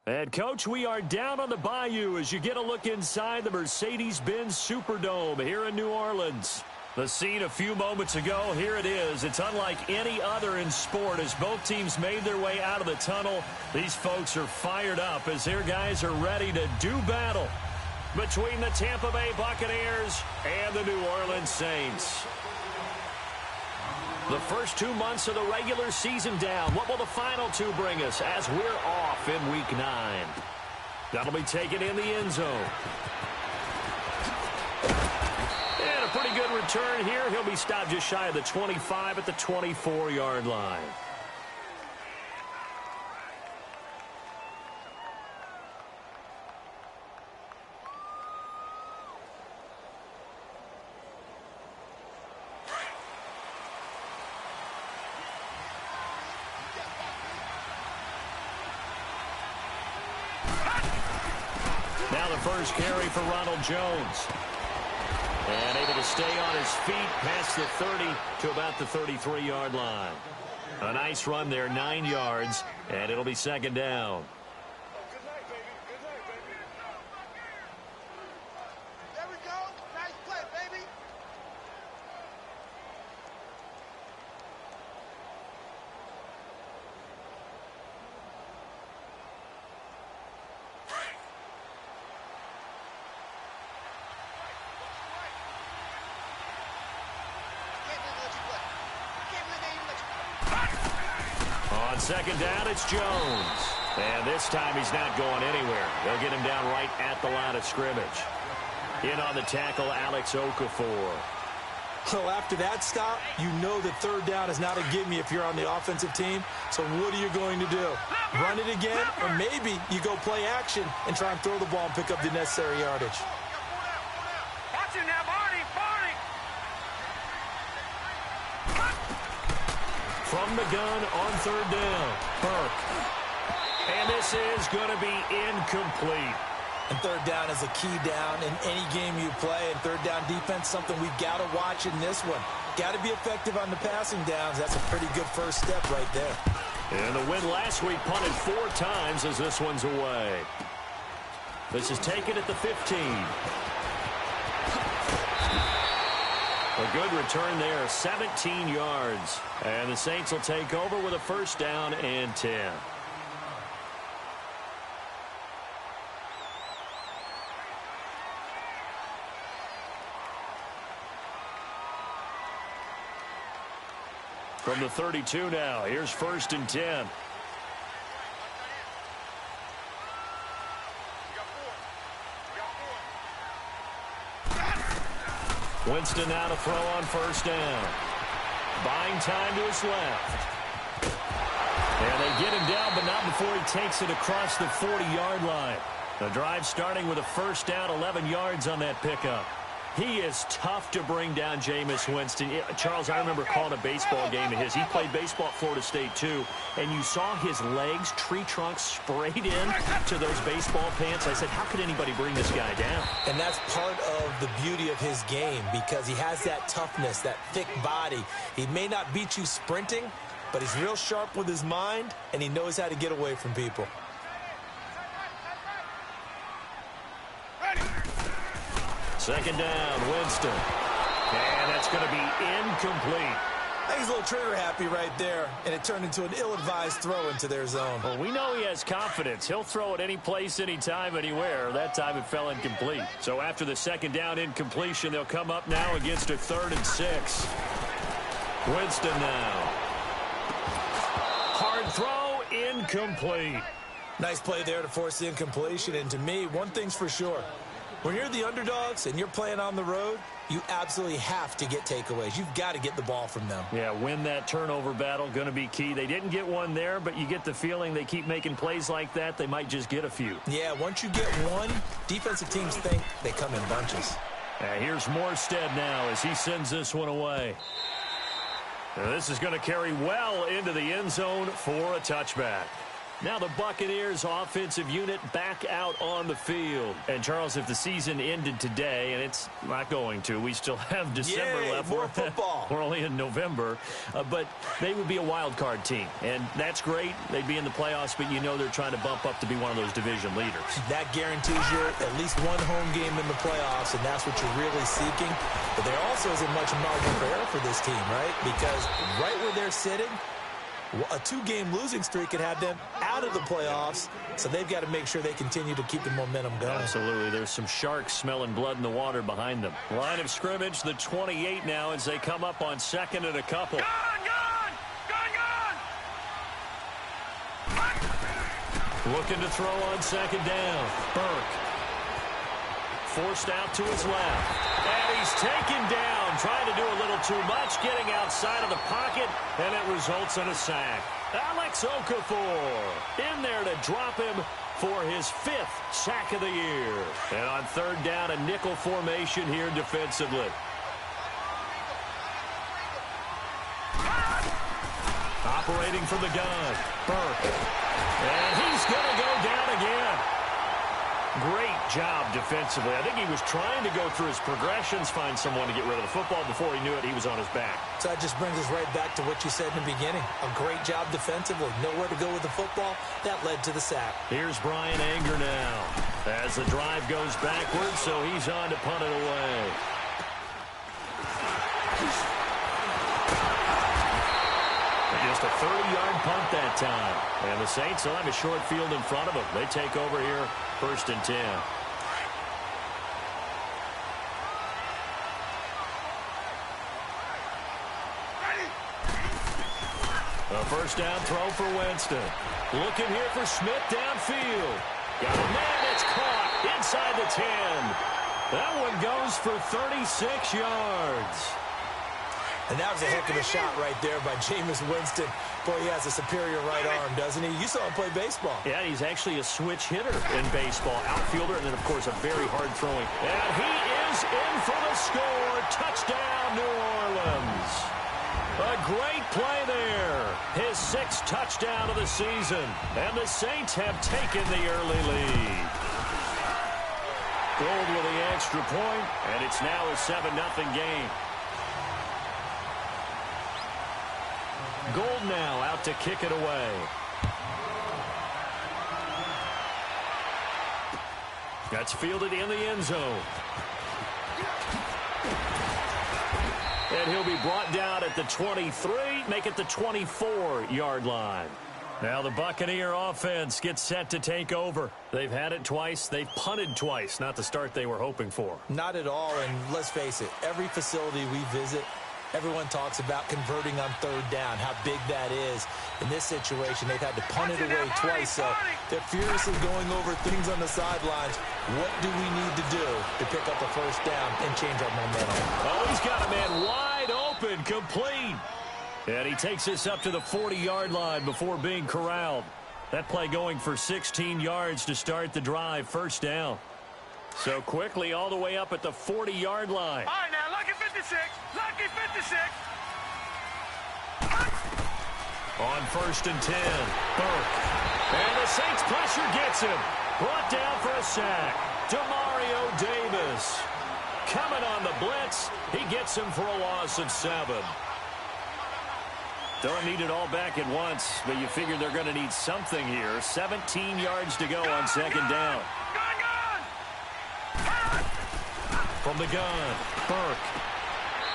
And, Coach, we are down on the bayou as you get a look inside the Mercedes-Benz Superdome here in New Orleans. The scene a few moments ago, here it is. It's unlike any other in sport as both teams made their way out of the tunnel. These folks are fired up as their guys are ready to do battle between the Tampa Bay Buccaneers and the New Orleans Saints. The first 2 months of the regular season down. What will the final two bring us as we're off in Week 9? That'll be taken in the end zone. And a pretty good return here. He'll be stopped just shy of the 25 at the 24-yard line. Now the first carry for Ronald Jones. And able to stay on his feet past the 30 to about the 33-yard line. A nice run there, 9 yards, and it'll be second down. Good night, baby. Good night, baby. There we go. Nice play, baby. On second down, it's Jones. And this time he's not going anywhere. They'll get him down right at the line of scrimmage. In on the tackle, Alex Okafor. So after that stop, you know that third down is not a gimme if you're on the offensive team. So what are you going to do? Run it again? Or maybe you go play action and try and throw the ball and pick up the necessary yardage. Watch it now, Barney. Barney. From the gun on third down, Burke. And this is going to be incomplete. And third down is a key down in any game you play. And third down defense, something we've got to watch in this one. Got to be effective on the passing downs. That's a pretty good first step right there. And the win last week punted 4 times as this one's away. This is taken at the 15. A good return there, 17 yards. And the Saints will take over with a first down and 10. From the 32 now, here's first and 10. Winston now to throw on first down. Buying time to his left. And they get him down, but not before he takes it across the 40-yard line. The drive starting with a first down, 11 yards on that pickup. He is tough to bring down, Jameis Winston. Charles, I remember calling a baseball game of his. He played baseball at Florida State, too. And you saw his legs, tree trunks sprayed in to those baseball pants. I said, how could anybody bring this guy down? And that's part of the beauty of his game because he has that toughness, that thick body. He may not beat you sprinting, but he's real sharp with his mind, and he knows how to get away from people. Second down, Winston. And that's going to be incomplete. I think he's a little trigger happy right there, and it turned into an ill-advised throw into their zone. Well, we know he has confidence. He'll throw it any place, anytime, anywhere. That time it fell incomplete. So after the second down incompletion, they'll come up now against a 3rd and 6. Winston now. Hard throw, incomplete. Nice play there to force the incompletion, and to me, one thing's for sure. When you're the underdogs and you're playing on the road, you absolutely have to get takeaways. You've got to get the ball from them. Yeah, win that turnover battle, going to be key. They didn't get one there, but you get the feeling they keep making plays like that, they might just get a few. Yeah, once you get one, defensive teams think they come in bunches. Here's Morstead now as he sends this one away. Now, this is going to carry well into the end zone for a touchback. Now the Buccaneers offensive unit back out on the field. And, Charles, if the season ended today, and it's not going to, we still have December left. More football. We're only in November. But they would be a wild card team. And that's great. They'd be in the playoffs, but you know they're trying to bump up to be one of those division leaders. That guarantees you at least one home game in the playoffs, and that's what you're really seeking. But there also isn't much margin for error for this team, right? Because right where they're sitting, a 2-game losing streak could have them out of the playoffs, so they've got to make sure they continue to keep the momentum going. Absolutely. There's some sharks smelling blood in the water behind them. Line of scrimmage, the 28 now as they come up on second and a couple. Gone! Looking to throw on second down. Burke. Forced out to his left. And he's taken down, trying to do a little too much, getting outside of the pocket, and it results in a sack. Alex Okafor in there to drop him for his 5th sack of the year. And on third down, a nickel formation here defensively. Operating from the gun, Burke. And he's going to go down again. Great job defensively. I think he was trying to go through his progressions, find someone to get rid of the football. Before he knew it, he was on his back. So that just brings us right back to what you said in the beginning. A great job defensively. Nowhere to go with the football. That led to the sack. Here's Brian Anger now as the drive goes backwards, so he's on to punt it away. Just a 30-yard punt that time. And the Saints will have a short field in front of them. They take over here, 1st and 10. A first down throw for Winston. Looking here for Smith downfield. Got a man that's caught inside the 10. That one goes for 36 yards. And that was a heck of a shot right there by Jameis Winston. Boy, he has a superior right arm, doesn't he? You saw him play baseball. Yeah, he's actually a switch hitter in baseball. Outfielder, and then, of course, a very hard throwing. And he is in for the score. Touchdown, New Orleans. A great play there. His 6th touchdown of the season. And the Saints have taken the early lead. Gold with the extra point, and it's now a 7-0 game. Gold now out to kick it away. That's fielded in the end zone. And he'll be brought down at the 23, make it the 24-yard line. Now the Buccaneer offense gets set to take over. They've had it twice. They've punted twice. Not the start they were hoping for. Not at all, and let's face it, every facility we visit, everyone talks about converting on third down, how big that is. In this situation, they've had to punt it away twice, so they're furiously going over things on the sidelines. What do we need to do to pick up a first down and change our momentum? Oh, he's got a man wide open, complete. And he takes this up to the 40-yard line before being corralled. That play going for 16 yards to start the drive, first down. So quickly all the way up at the 40-yard line. All right, now, lucky 56. Lucky 56. On 1st and 10, Burke. And the Saints pressure gets him. Brought down for a sack. Demario Davis. Coming on the blitz. He gets him for a loss of 7. Don't need it all back at once, but you figure they're going to need something here. 17 yards to go on second down. From the gun, Burke.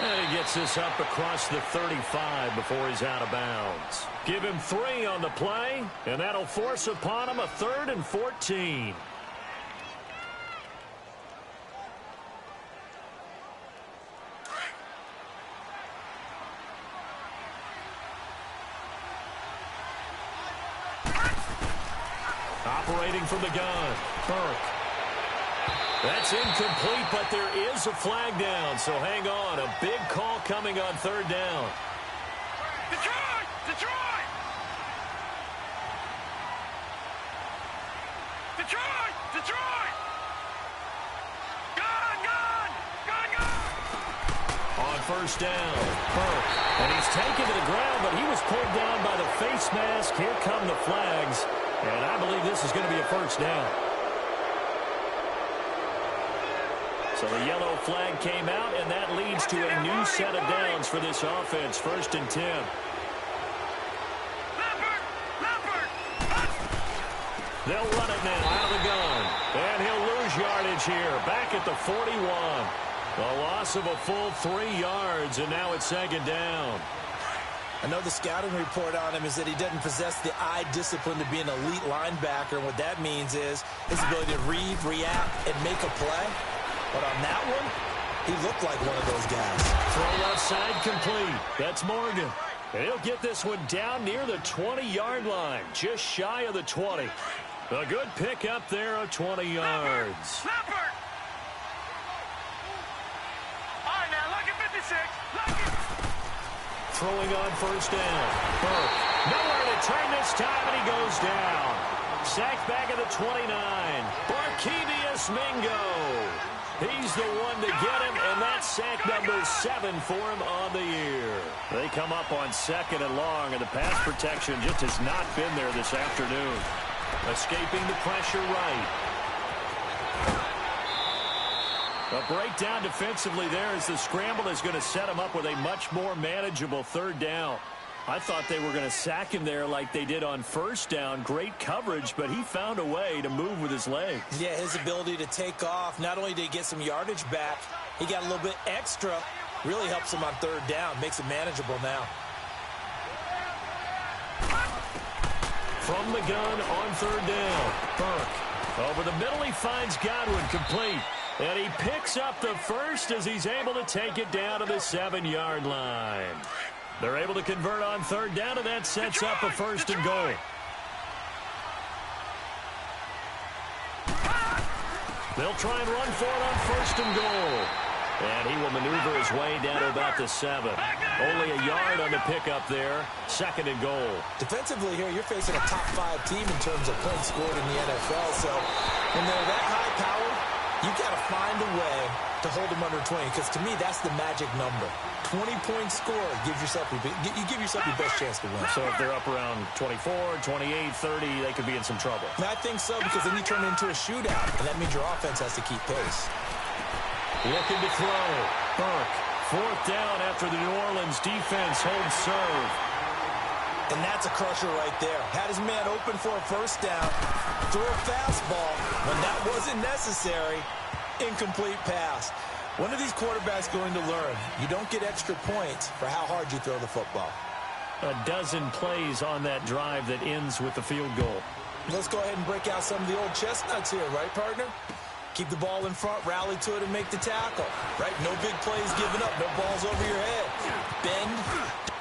And he gets this up across the 35 before he's out of bounds. Give him 3 on the play, and that'll force upon him a 3rd and 14. Operating from the gun, Burke. That's incomplete, but there is a flag down, so hang on. A big call coming on third down. Detroit! Detroit! Detroit! Detroit! Gun! Gun! Gun! Gun! On first down, Burke. And he's taken to the ground, but he was pulled down by the face mask. Here come the flags. And I believe this is going to be a first down. So the yellow flag came out, and that leads to a new set of downs for this offense. 1st and 10. They'll run it now out of the gun. And he'll lose yardage here. Back at the 41. A loss of a full 3 yards, and now it's 2nd down. I know the scouting report on him is that he doesn't possess the eye discipline to be an elite linebacker. And what that means is his ability to read, react, and make a play. But on that one, he looked like one of those guys. Throw left side complete. That's Morgan. And he'll get this one down near the 20-yard line, just shy of the 20. A good pick up there of 20 yards. Leopard! All right, now, look at 56. Look at... Throwing on 1st down. Burke. Nowhere to turn this time, and he goes down. Sacked back at the 29. Barkevius Mingo. He's the one to get him, and that's sack number 7 for him on the year. They come up on 2nd and long, and the pass protection just has not been there this afternoon. Escaping the pressure right. A breakdown defensively there as the scramble is going to set him up with a much more manageable 3rd down. I thought they were going to sack him there like they did on 1st down. Great coverage, but he found a way to move with his legs. Yeah, his ability to take off, not only did he get some yardage back, he got a little bit extra. Really helps him on 3rd down, makes it manageable now. From the gun on 3rd down. Burke. Over the middle, he finds Godwin complete. And he picks up the first as he's able to take it down to the 7-yard line. They're able to convert on 3rd down, and that sets up a 1st and goal. They'll try and run for it on 1st and goal. And he will maneuver his way down to about the 7. Only a yard on the pickup there. 2nd and goal. Defensively here, you're facing a top 5 team in terms of points scored in the NFL. So when they're that high power, you got to find a way to hold them under 20. Because to me, that's the magic number. 20 points scored gives yourself you give yourself your best chance to win. So if they're up around 24, 28, 30, they could be in some trouble. And I think so, because then you turn it into a shootout, and that means your offense has to keep pace. Looking to throw. Burke. 4th down after the New Orleans defense holds serve. And that's a crusher right there. Had his man open for a 1st down. Threw a fastball. When that wasn't necessary, incomplete pass. When are these quarterbacks going to learn? You don't get extra points for how hard you throw the football. A dozen plays on that drive that ends with the field goal. Let's go ahead and break out some of the old chestnuts here, right, partner? Keep the ball in front, rally to it, and make the tackle. Right? No big plays given up, no balls over your head. Bend.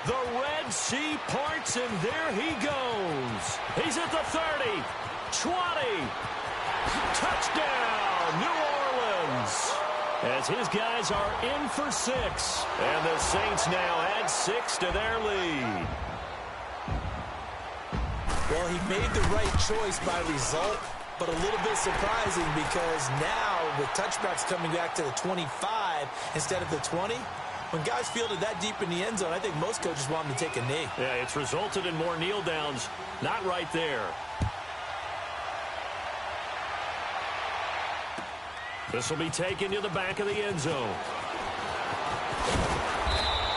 The Red Sea parts, and there he goes. He's at the 30, 20. Touchdown, New Orleans. As his guys are in for 6. And the Saints now add 6 to their lead. Well, he made the right choice by result, but a little bit surprising because now with touchbacks coming back to the 25 instead of the 20, when guys fielded that deep in the end zone, I think most coaches want them to take a knee. Yeah, it's resulted in more kneel downs. Not right there. This will be taken to the back of the end zone.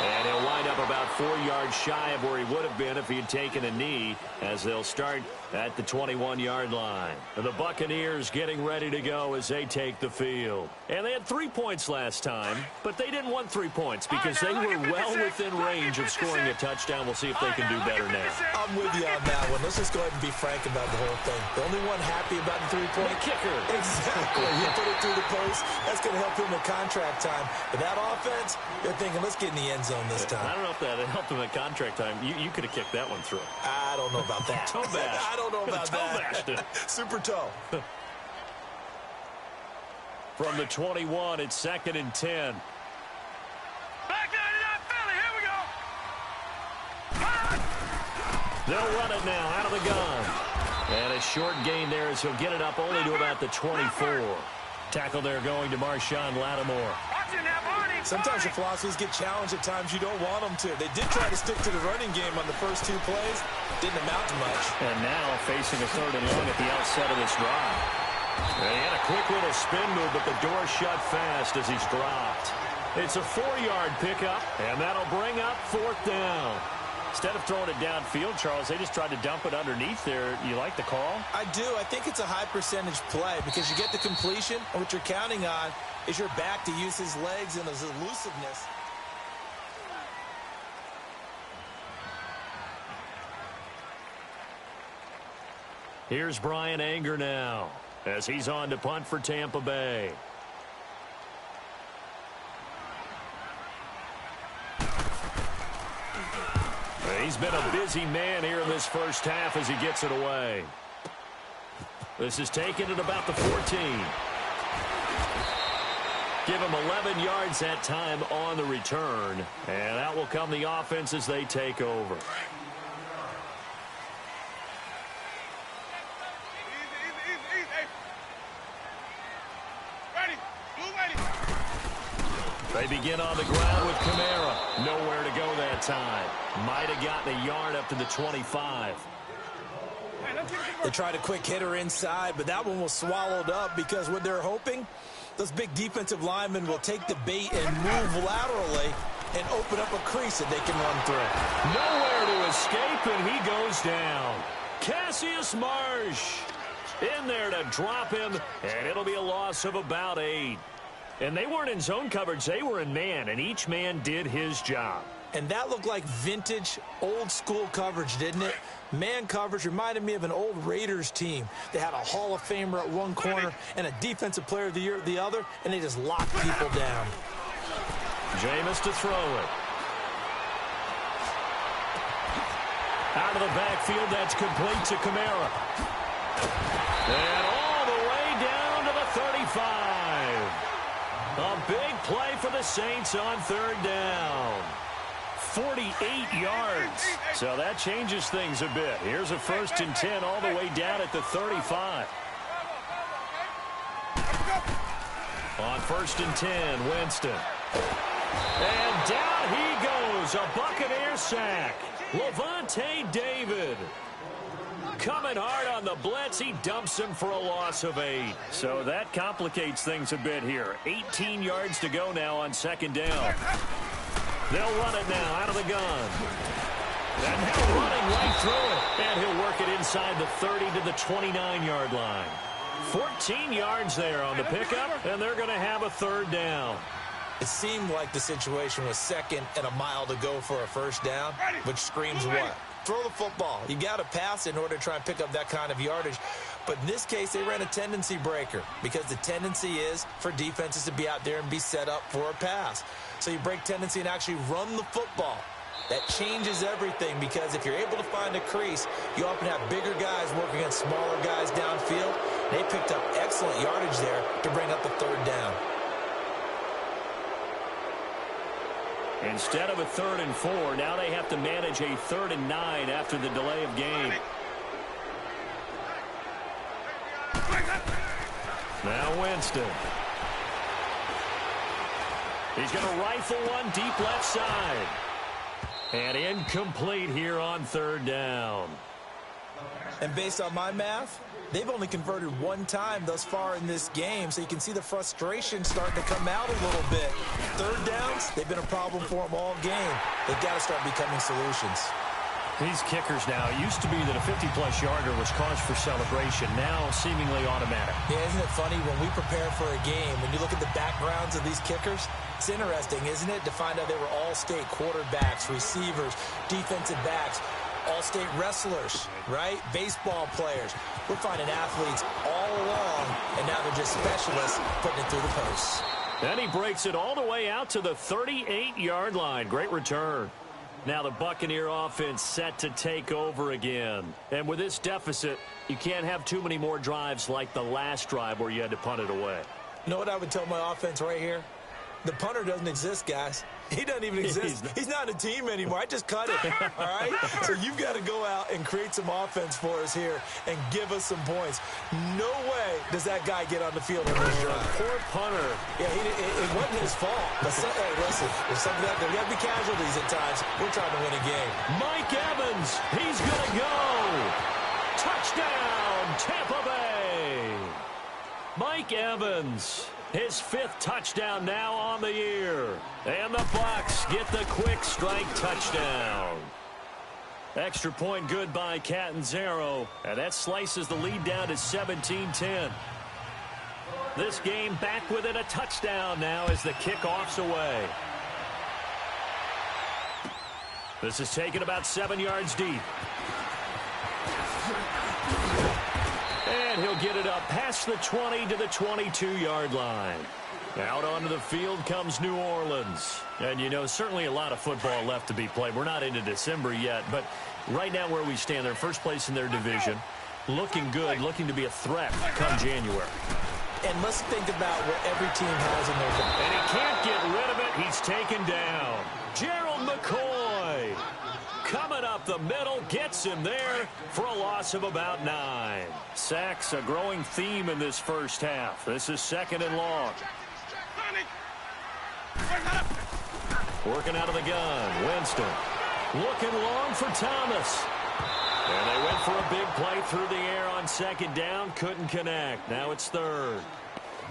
And he'll wind up about 4 yards shy of where he would have been if he had taken a knee, as they'll start at the 21-yard line. And the Buccaneers getting ready to go as they take the field. And they had 3 points last time, but they didn't want 3 points because they were well within range of scoring a touchdown. We'll see if they can do better now. I'm with you on that one. Let's just go ahead and be frank about the whole thing. The only one happy about the 3-point kicker. Exactly. You put it through the post. That's going to help him at contract time. But that offense, they're thinking, let's get in the end zone this time. I don't know if that helped him at contract time. You could have kicked that one through. I don't know about that. Toe bash. I don't know about that. Super toe. From the 21, it's 2nd and 10. Back 99 Philly, here we go. They'll run it now out of the gun. And a short gain there as he'll get it up only to about the 24. Tackle there going to Marshawn Lattimore. Watch it now, Barney. Sometimes your philosophies get challenged at times you don't want them to. They did try to stick to the running game on the first 2 plays. Didn't amount to much. And now facing a 3rd and long at the outset of this drive. He had a quick little spin move, but the door shut fast as he's dropped. It's a 4-yard pickup, and that'll bring up 4th down. Instead of throwing it downfield, Charles, they just tried to dump it underneath there. You like the call? I do. I think it's a high percentage play because you get the completion, and what you're counting on is your back to use his legs and his elusiveness. Here's Brian Anger now as he's on to punt for Tampa Bay. He's been a busy man here in this first half as he gets it away. This is taken at about the 14. Give him 11 yards that time on the return. And out will come the offense as they take over. They begin on the ground with Kamara. Nowhere to go that time. Might have gotten a yard up to the 25. They tried a quick hitter inside, but that one was swallowed up because what they're hoping, those big defensive linemen will take the bait and move laterally and open up a crease that they can run through. Nowhere to escape, and he goes down. Cassius Marsh in there to drop him, and it'll be a loss of about 8. And they weren't in zone coverage. They were in man, and each man did his job. And that looked like vintage, old-school coverage, didn't it? Man coverage reminded me of an old Raiders team. They had a Hall of Famer at one corner and a Defensive Player of the Year at the other, and they just locked people down. Jameis to throw it. Out of the backfield, that's complete to Kamara. And all the way down to the 35. A big play for the Saints on 3rd down. 48 yards. So that changes things a bit. Here's a 1st and 10 all the way down at the 35. On 1st and 10, Winston. And down he goes. A Buccaneer sack. Levante David. Coming hard on the blitz. He dumps him for a loss of 8. So that complicates things a bit here. 18 yards to go now on 2nd down. They'll run it now out of the gun. And now running right through it. And he'll work it inside the 30 to the 29-yard line. 14 yards there on the pickup, and they're going to have a 3rd down. It seemed like the situation was 2nd and a mile to go for a 1st down, which screams what? Throw the football. You got to pass in order to try and pick up that kind of yardage. But in this case, they ran a tendency breaker because the tendency is for defenses to be out there and be set up for a pass. So you break tendency and actually run the football. That changes everything because if you're able to find a crease, you often have bigger guys working against smaller guys downfield. They picked up excellent yardage there to bring up the 3rd down. Instead of a 3rd and 4, now they have to manage a 3rd and 9 after the delay of game. Now Winston. He's going to rifle one deep left side. And incomplete here on 3rd down. And based on my math, they've only converted 1 time thus far in this game, so you can see the frustration starting to come out a little bit. 3rd downs, they've been a problem for them all game. They've got to start becoming solutions. These kickers now, it used to be that a 50-plus yarder was cause for celebration, now seemingly automatic. Yeah, isn't it funny when we prepare for a game, when you look at the backgrounds of these kickers, it's interesting, isn't it, to find out they were all-state quarterbacks, receivers, defensive backs, all-state wrestlers, right? Baseball players. We're finding athletes all along, and now they're just specialists putting it through the posts. And he breaks it all the way out to the 38-yard line. Great return. Now the Buccaneer offense set to take over again. And with this deficit, you can't have too many more drives like the last drive where you had to punt it away. You know what I would tell my offense right here? The punter doesn't exist, guys. He doesn't even exist. He's not a team anymore. I just cut it, all right? So you've got to go out and create some offense for us here and give us some points. No way does that guy get on the field on this drive. Poor punter. Yeah, it wasn't his fault. But hey, listen, there's something that there got to be casualties at times. We're trying to win a game. Mike Evans, he's going to go. Touchdown, Tampa Bay. Mike Evans, his 5th touchdown now on the year. And the Bucs get the quick strike touchdown. Extra point good by Catanzaro. And that slices the lead down to 17-10. This game back within a touchdown now as the kickoff's away. This is taken about 7 yards deep. And he'll get it up past the 20 to the 22-yard line. Out onto the field comes New Orleans. And, you know, certainly a lot of football left to be played. We're not into December yet, but right now where we stand, they're first place in their division. Looking good, looking to be a threat come January. And let's think about what every team has in their game. And he can't get rid of it. He's taken down. Gerald McCoy coming up the middle, gets him there for a loss of about 9. Sacks, a growing theme in this first half. This is 2nd and long. Working out of the gun, Winston. Looking long for Thomas. And they went for a big play through the air on 2nd down. Couldn't connect. Now it's 3rd.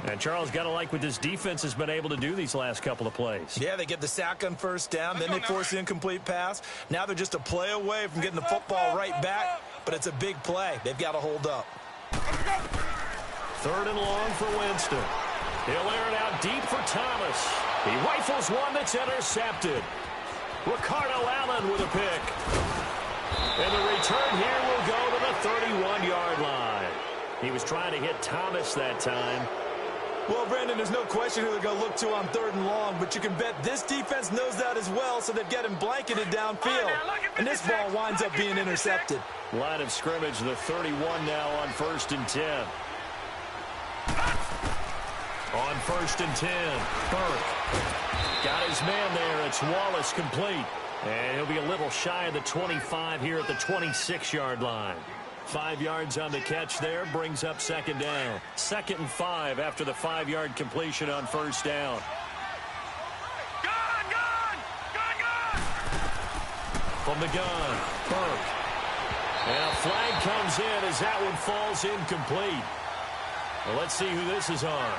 And Charles, got to like what this defense has been able to do these last couple of plays. Yeah, they get the sack on 1st down, then they force the incomplete pass. Now they're just a play away from getting the football right back, but it's a big play. They've got to hold up. 3rd and long for Winston. He'll air it out deep for Thomas. He rifles one that's intercepted. Ricardo Allen with a pick. And the return here will go to the 31-yard line. He was trying to hit Thomas that time. Well, Brandon, there's no question who they're going to look to on 3rd and long, but you can bet this defense knows that as well, so they've got him blanketed downfield. And this ball winds up being intercepted. Line of scrimmage, the 31 now on 1st and 10. On 1st and 10, Burke got his man there. It's Wallace complete. And he'll be a little shy of the 25 here at the 26-yard line. 5 yards on the catch there, brings up 2nd down. 2nd and 5 after the 5-yard completion on 1st down. Gun! From the gun, Burke. And a flag comes in as that one falls incomplete. Well, let's see who this is on.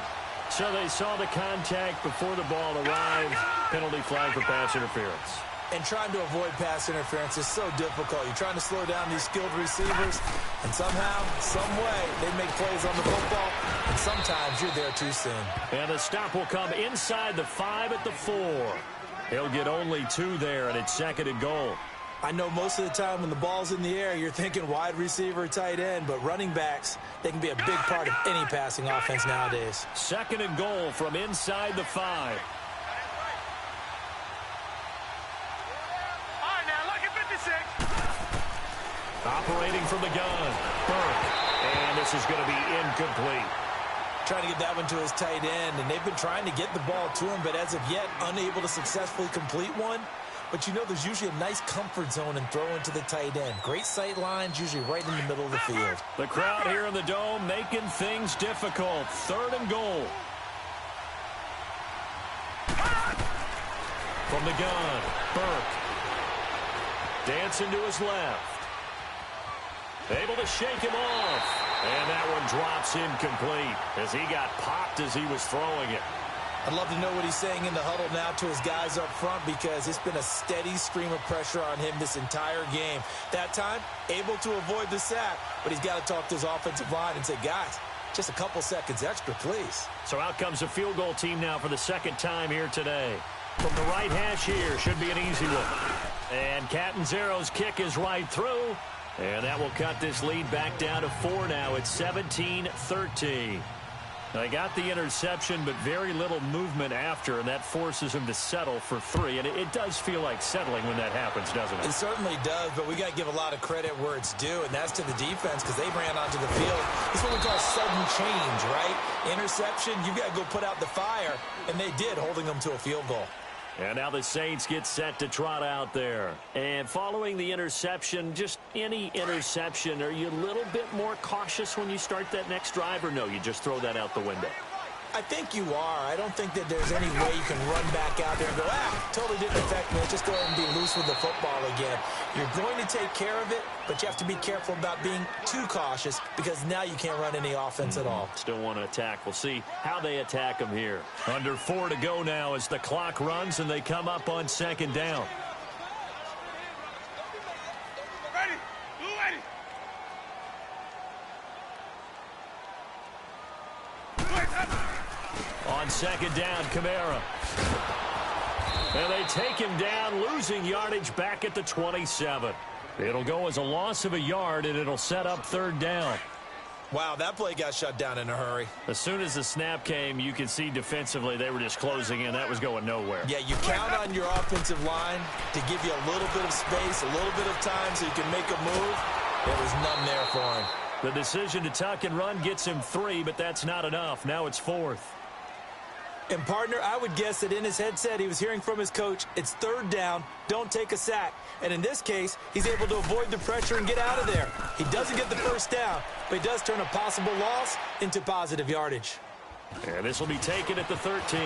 So they saw the contact before the ball arrived. Penalty flag for pass interference. And trying to avoid pass interference is so difficult. You're trying to slow down these skilled receivers, and somehow, some way, they make plays on the football, and sometimes you're there too soon. And the stop will come inside the 5 at the 4. He'll get only 2 there, and it's 2nd and goal. I know most of the time when the ball's in the air, you're thinking wide receiver, tight end, but running backs, they can be a big part of any passing offense nowadays. 2nd and goal from inside the 5. Operating from the gun, Burke. And this is going to be incomplete. Trying to get that one to his tight end, and they've been trying to get the ball to him, but as of yet, unable to successfully complete one. But you know there's usually a nice comfort zone in throwing to the tight end. Great sight lines, usually right in the middle of the field. The crowd here in the Dome making things difficult. 3rd and goal. From the gun, Burke. Dancing to his left. Able to shake him off. And that one drops incomplete as he got popped as he was throwing it. I'd love to know what he's saying in the huddle now to his guys up front, because it's been a steady stream of pressure on him this entire game. That time, able to avoid the sack, but he's got to talk to his offensive line and say, guys, just a couple seconds extra, please. So out comes the field goal team now for the 2nd time here today. From the right hash here, should be an easy one. And Catanzaro's kick is right through. And that will cut this lead back down to 4 now. It's 17-13. They got the interception, but very little movement after, and that forces him to settle for 3. And it does feel like settling when that happens, doesn't it? It certainly does, but we got to give a lot of credit where it's due, and that's to the defense because they ran onto the field. It's what we call sudden change, right? Interception, you've got to go put out the fire, and they did, holding them to a field goal. And now the Saints get set to trot out there. And following the interception, just any interception, are you a little bit more cautious when you start that next drive, or no, you just throw that out the window? I think you are. I don't think that there's any way you can run back out there and go, totally didn't affect me. Let's just go ahead and be loose with the football again. You're going to take care of it, but you have to be careful about being too cautious because now you can't run any offense at all. Still want to attack. We'll see how they attack them here. Under 4 to go now as the clock runs and they come up on 2nd down. On 2nd down, Kamara. And they take him down, losing yardage back at the 27. It'll go as a loss of a yard, and it'll set up 3rd down. Wow, that play got shut down in a hurry. As soon as the snap came, you could see defensively they were just closing in. That was going nowhere. Yeah, you count on your offensive line to give you a little bit of space, a little bit of time so you can make a move. There was none there for him. The decision to tuck and run gets him 3, but that's not enough. Now it's 4th. And, partner, I would guess that in his headset he was hearing from his coach, it's 3rd down, don't take a sack. And in this case, he's able to avoid the pressure and get out of there. He doesn't get the 1st down, but he does turn a possible loss into positive yardage. And this will be taken at the 13.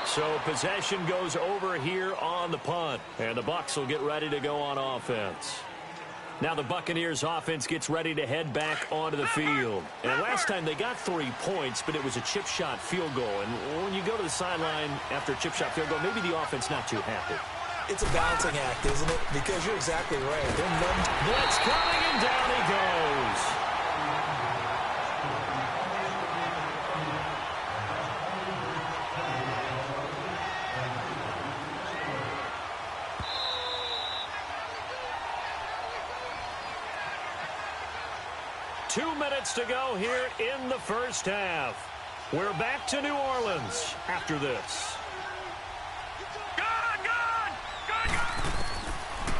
So possession goes over here on the punt. And the Bucs will get ready to go on offense. Now the Buccaneers offense gets ready to head back onto the field. And last time they got 3 points, but it was a chip shot field goal. And when you go to the sideline after a chip shot field goal, maybe the offense not too happy. It's a balancing act, isn't it? Because you're exactly right. Blitz coming, and down he goes. Two minutes to go here in the first half. We're back to New Orleans after this.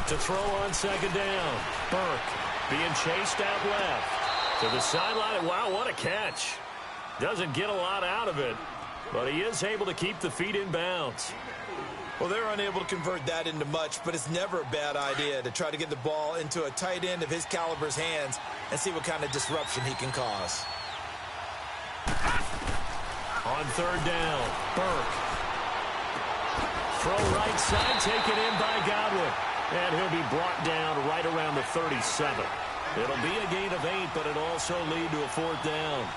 To throw on 2nd down. Burke being chased out left. To the sideline. Wow, what a catch. Doesn't get a lot out of it, but he is able to keep the feet in bounds. Well, they're unable to convert that into much, but it's never a bad idea to try to get the ball into a tight end of his caliber's hands and see what kind of disruption he can cause. On 3rd down, Burke. Throw right side, taken in by Godwin. And he'll be brought down right around the 37. It'll be a gain of 8, but it'll also lead to a 4th down.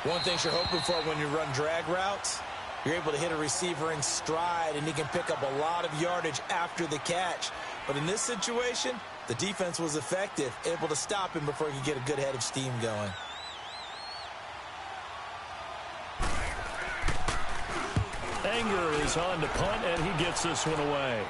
One thing you're hoping for when you run drag routes, you're able to hit a receiver in stride, and he can pick up a lot of yardage after the catch. But in this situation, the defense was effective, able to stop him before he could get a good head of steam going. Anger is on to punt, and he gets this one away.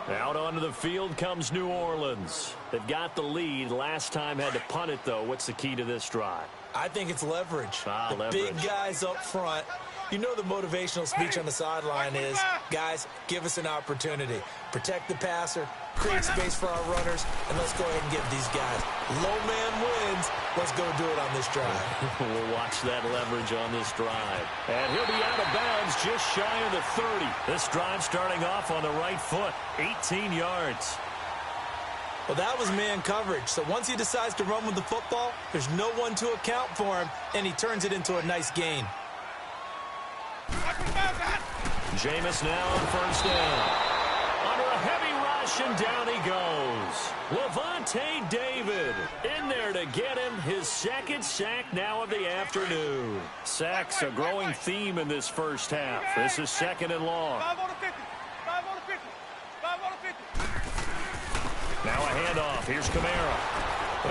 Out onto the field comes New Orleans. They've got the lead. Last time had to punt it, though. What's the key to this drive? I think it's leverage. Leverage. Big guys up front. You know the motivational speech on the sideline is, guys, give us an opportunity. Protect the passer, create space for our runners, and let's go ahead and give these guys. Low man wins. Let's go do it on this drive. We'll watch that leverage on this drive. And he'll be out of bounds just shy of the 30. This drive starting off on the right foot, 18 yards. Well, that was man coverage. So once he decides to run with the football, there's no one to account for him, and he turns it into a nice gain. Jameis now on 1st down. Under a heavy rush, and down he goes. Levante David in there to get him his 2nd sack now of the afternoon. Sacks a growing theme in this first half. This is 2nd and long. 5 on the 50. 5 on the 50. 5 on the 50. Now a handoff. Here's Kamara.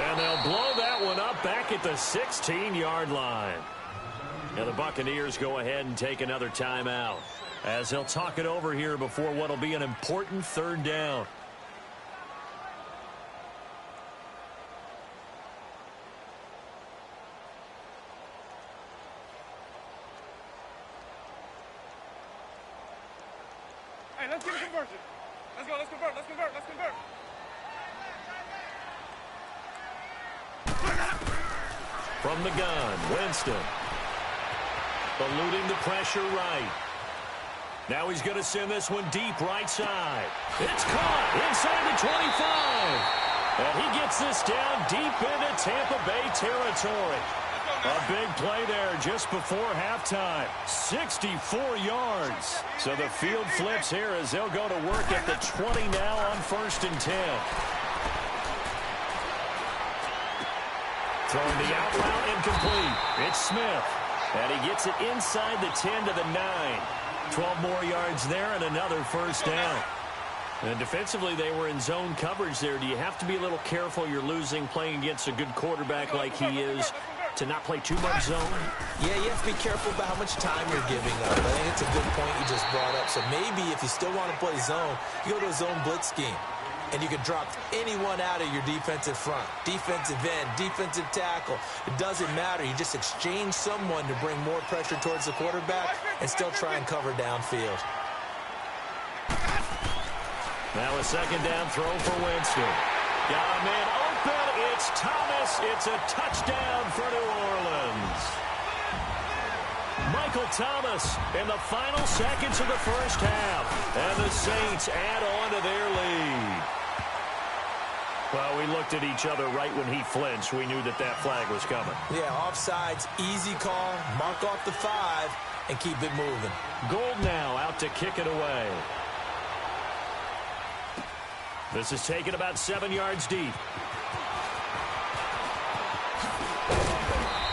And they'll blow that one up back at the 16-yard line. Now the Buccaneers go ahead and take another timeout as they'll talk it over here before what will be an important 3rd down. let's get a conversion. Let's go, let's convert, let's convert, let's convert. From the gun, Winston. Eluding the pressure right. Now he's going to send this one deep right side. It's caught inside the 25. And he gets this down deep into Tampa Bay territory. A big play there just before halftime. 64 yards. So the field flips here as they'll go to work at the 20 now on 1st and 10. Throwing the out route incomplete. It's Smith. And he gets it inside the 10 to the 9. 12 more yards there and another first down. And defensively, they were in zone coverage there. Do you have to be a little careful? You're losing playing against a good quarterback like he is to not play too much zone? Yeah, you have to be careful about how much time you're giving up. I think it's a good point you just brought up. So maybe if you still want to play zone, you go to a zone blitz scheme. And you can drop anyone out of your defensive front, defensive end, defensive tackle. It doesn't matter. You just exchange someone to bring more pressure towards the quarterback and still try and cover downfield. Now a second down throw for Winston. Got a man open. It's Thomas. It's a touchdown for New Orleans. Michael Thomas in the final seconds of the first half. And the Saints add on to their lead. Well, we looked at each other right when he flinched. We knew that that flag was coming. Yeah, offsides, easy call, mark off the 5, and keep it moving. Gold now out to kick it away. This is taken about 7 yards deep.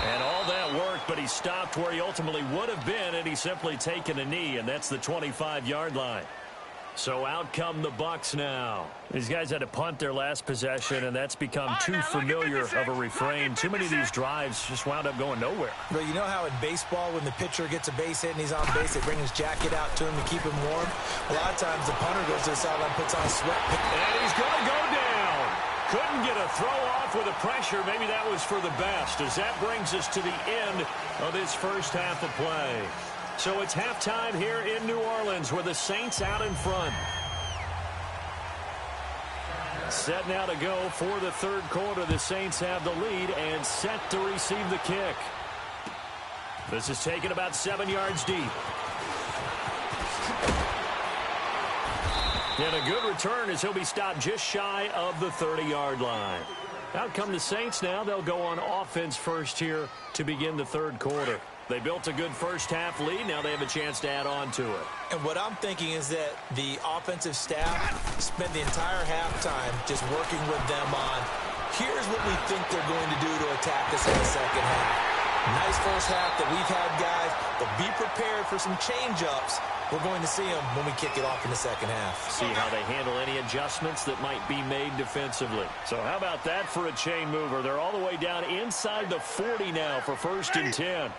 And all that worked, but he stopped where he ultimately would have been, and he's simply taken a knee, and that's the 25-yard line. So out come the Bucs now. These guys had to punt their last possession, and that's become too familiar of a refrain. Too many of these drives just wound up going nowhere. But you know how in baseball, when the pitcher gets a base hit and he's on base, they bring his jacket out to him to keep him warm? A lot of times the punter goes to the sideline, puts on a sweat. And he's going to go down. Couldn't get a throw off with the pressure. Maybe that was for the best, as that brings us to the end of this first half of play. So it's halftime here in New Orleans with the Saints out in front. Set now to go for the third quarter. The Saints have the lead and set to receive the kick. This is taken about 7 yards deep. And a good return as he'll be stopped just shy of the 30-yard line. Out come the Saints now. They'll go on offense first here to begin the third quarter. They built a good first-half lead. Now they have a chance to add on to it. And what I'm thinking is that the offensive staff spent the entire halftime just working with them on, here's what we think they're going to do to attack us in the second half. Nice first half that we've had, guys, but be prepared for some change-ups. We're going to see them when we kick it off in the second half. See how they handle any adjustments that might be made defensively. So how about that for a chain mover? They're all the way down inside the 40 now for 1st and 10.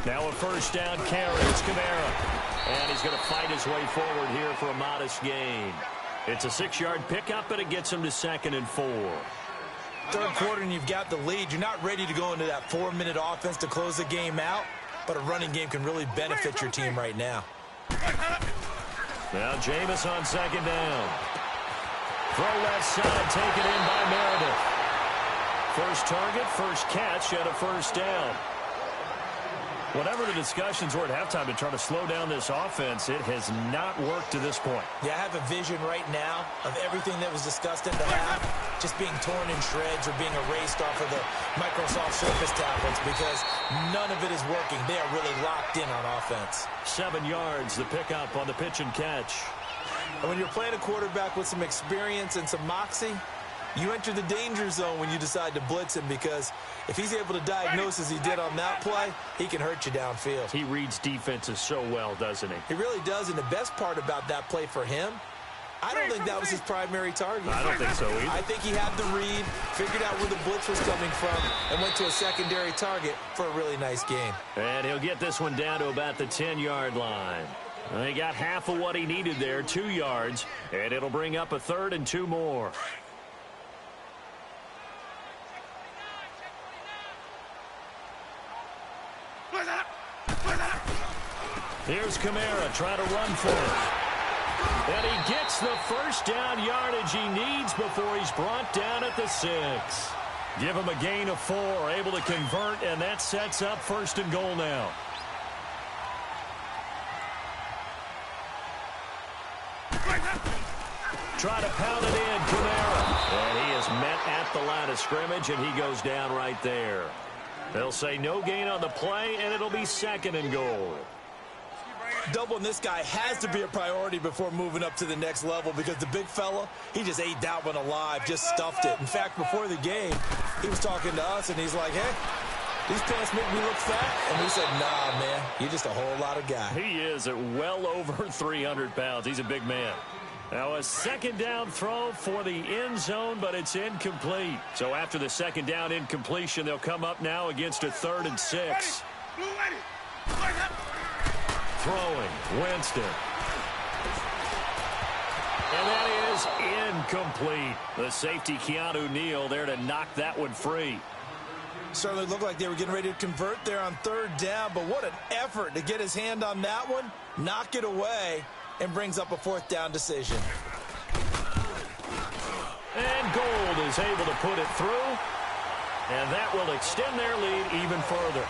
Now a first down carry. It's Kamara. And he's going to fight his way forward here for a modest gain. It's a 6-yard pickup, but it gets him to 2nd and 4. Third quarter and you've got the lead. You're not ready to go into that 4-minute offense to close the game out, but a running game can really benefit your team right now. Now Jameis on 2nd down. Throw left side, taken in by Meredith. First target, first catch, and a first down. Whatever the discussions were at halftime to try to slow down this offense, it has not worked to this point. Yeah, I have a vision right now of everything that was discussed at the half just being torn in shreds or being erased off of the Microsoft Surface tablets because none of it is working. They are really locked in on offense. 7 yards, the pickup on the pitch and catch. And when you're playing a quarterback with some experience and some moxie, you enter the danger zone when you decide to blitz him because if he's able to diagnose as he did on that play, he can hurt you downfield. He reads defenses so well, doesn't he? He really does, and the best part about that play for him, I don't think that was his primary target. I don't think so either. I think he had the read, figured out where the blitz was coming from, and went to a secondary target for a really nice game. And he'll get this one down to about the 10-yard line. He got half of what he needed there, 2 yards, and it'll bring up a 3rd and 2 more. Here's Kamara trying to run for it. And he gets the first down yardage he needs before he's brought down at the 6. Give him a gain of 4, able to convert, and that sets up 1st and goal now. Try to pound it in, Kamara. And he is met at the line of scrimmage, and he goes down right there. They'll say no gain on the play, and it'll be 2nd and goal. Doubling this guy has to be a priority before moving up to the next level because the big fella, he just ate that one alive, just stuffed it. In fact, before the game, he was talking to us, and he's like, hey, these pants make me look fat. And we said, nah, man, you're just a whole lot of guy. He is at well over 300 pounds. He's a big man. Now a 2nd down throw for the end zone, but it's incomplete. So after the 2nd down incompletion, they'll come up now against a 3rd and 6. Throwing, Winston. And that is incomplete. The safety, Keanu Neal, there to knock that one free. Certainly looked like they were getting ready to convert there on 3rd down, but what an effort to get his hand on that one, knock it away, and brings up a 4th down decision. And Gold is able to put it through, and that will extend their lead even further.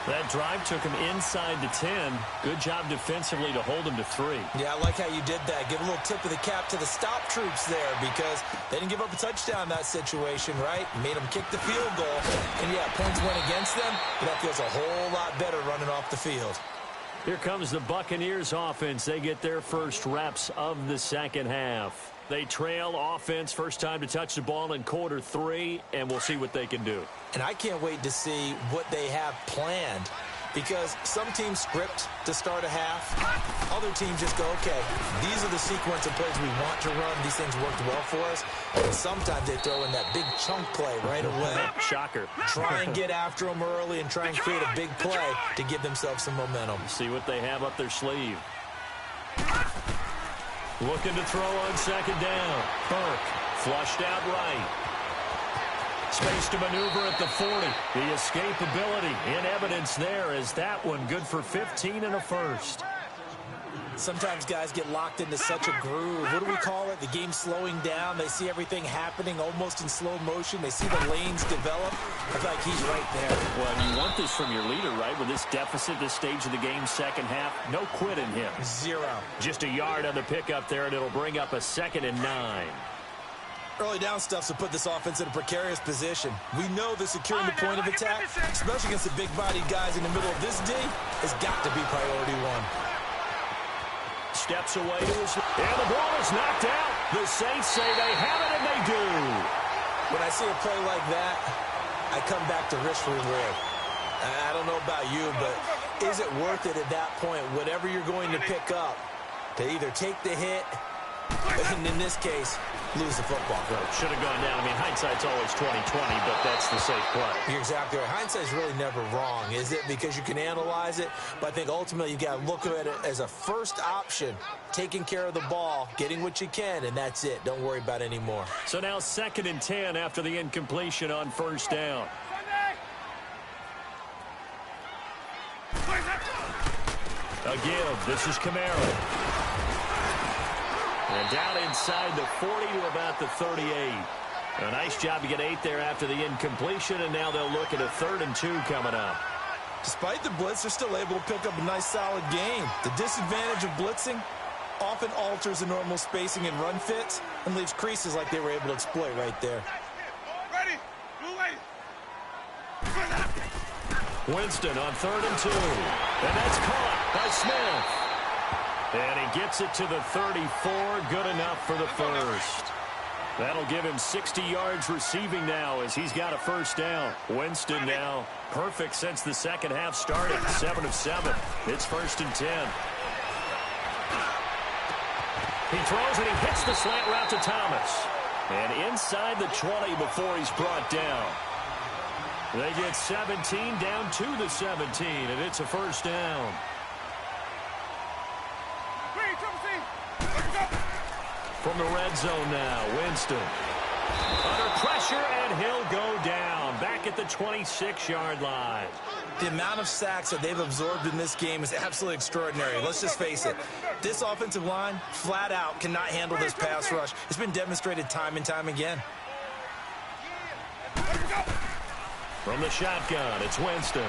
That drive took him inside the 10. Good job defensively to hold him to 3. Yeah, I like how you did that. Give a little tip of the cap to the stop troops there because they didn't give up a touchdown in that situation, right? Made them kick the field goal. And, yeah, points went against them, but that feels a whole lot better running off the field. Here comes the Buccaneers offense. They get their first reps of the 2nd half. They trail offense, first time to touch the ball in quarter 3, and we'll see what they can do. And I can't wait to see what they have planned because some teams script to start a half. Other teams just go, okay, these are the sequence of plays we want to run. These things worked well for us. And sometimes they throw in that big chunk play right away. Shocker. Try and get after them early and try and create a big play to give themselves some momentum. See what they have up their sleeve. Looking to throw on 2nd down. Burke flushed out right. Space to maneuver at the 40. The escapability in evidence there as that one good for 15 and a 1st. Sometimes guys get locked into such a groove. What do we call it? The game slowing down. They see everything happening almost in slow motion. They see the lanes develop. I feel like he's right there. Well, you want this from your leader, right? With this deficit, this stage of the game, 2nd half, no quit in him. 0. Just a yard on the pickup there, and it'll bring up a 2nd and 9. Early down stuff to put this offense in a precarious position. We know that securing the point of attack, especially against the big-bodied guys in the middle of this D, has got to be priority 1. Steps away to his... And the ball is knocked out. The Saints say they have it, and they do. When I see a play like that, I come back to risk reward. I don't know about you, but is it worth it at that point, whatever you're going to pick up, to either take the hit, and in this case, lose the football? Should have gone down. I mean, hindsight's always 20/20, but that's the safe play. You're exactly right. Hindsight's really never wrong, is it? Because you can analyze it, but I think ultimately you got to look at it as a first option, taking care of the ball, getting what you can, and that's it. Don't worry about it anymore. So now 2nd and 10 after the incompletion on 1st down. A give. This is Kamara. And down inside the 40 to about the 38. A nice job to get 8 there after the incompletion, and now they'll look at a 3rd and 2 coming up. Despite the blitz, they're still able to pick up a nice, solid gain. The disadvantage of blitzing often alters the normal spacing and run fits and leaves creases like they were able to exploit right there. Ready? Blue lady. Winston on 3rd and 2. And that's caught by Smith. And he gets it to the 34. Good enough for the 1st. That'll give him 60 yards receiving now as he's got a 1st down. Winston now perfect since the 2nd half started. 7 of 7. It's 1st and 10. He throws and he hits the slant route to Thomas. And inside the 20 before he's brought down. They get 17 down to the 17, and it's a 1st down. From the red zone now, Winston. Under pressure, and he'll go down. Back back at the 26-yard line. The amount of sacks that they've absorbed in this game is absolutely extraordinary. Let's just face it. This offensive line, flat out, cannot handle this pass rush. It's been demonstrated time and time again. From the shotgun, it's Winston.